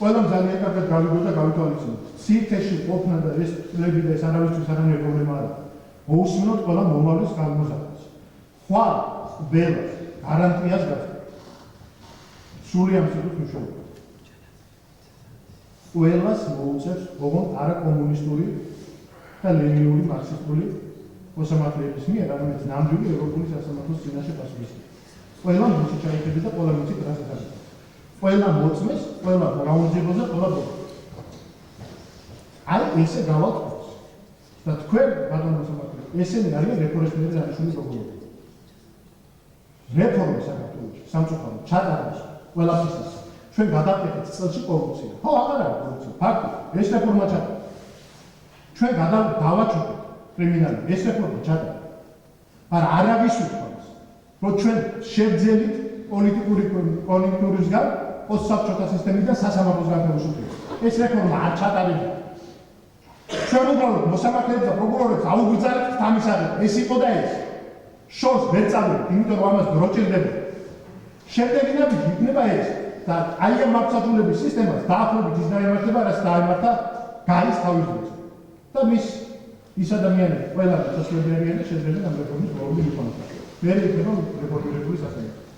ყველამ ძალიან კარგად გავიგო და გავითვალისწინოთ. სივრცეში ყოფნა და ეს წლები და ეს არავისთვის არანაირი პრობლემა არ აქვს. მოусმინოთ ყველა მომავლის გამოსახვას. ხვალ ველას გარანტიას გასცემ. სრული ამ სიტყვის მნიშვნელობა. ყველას მოუწევს ოღონდ არაკომუნისტური და ლენინური მარქსისტული მოსამართლეების მიერ, რომელიც ნამდვილი ევროპული სასამართლოს წინაშე პასუხისმგებია. ყველა მუცი ჩაიქება და ყველა მუცი ტრასას არის. ყველა მოწმეს, ყველა რაუნდზე, ყველა ბოლოს. აი ესე გავაკეთოთ. და თქვენ ბატონო მოსამართლე, ესენი არიან რეფორმისტები და აღნიშნული პროკურორები. რეფორმა საქართველოში, სამწუხაროდ, ჩატარდა ყველაფერს. ჩვენ გადავკეთეთ წელში კორუფცია. ხო, აღარ არის კორუფცია. ფაქტია, ეს რეფორმა ჩატარდა. ჩვენ დავაჩუქეთ კრიმინალი, ეს რეფორმა ჩატარდა. მაგრამ არავის უთქვამს, რომ ჩვენ შევძელით პოლიტიკური კონიუნქტურისგან პოსტსაბჭოთა სისტემიდან სასამართლოს განთავისუფლება. ეს რეფორმა არ ჩატარდა. ჩვენ უბრალოდ მოსამართლეებს და პროკურორებს აუგზავნებთ თამისადმი. ეს იყო და ეს. შორს ვერ წავიდეთ, იმიტომ რომ ამას დრო ჭირდება. შემდეგი ნაბიჯი იქნება ეს და აი ამ მართლმსაჯულების სისტემას დაახლოებით ის დაემართება, რაც დაემართა გაის თავის დროს. და ის ადამიანები ყველა შესაძლებელი არიან და შეძლებენ ამ რეფორმის მოვლენილ იქონოს. მე იქნება რეფორმირებული სასამართლო.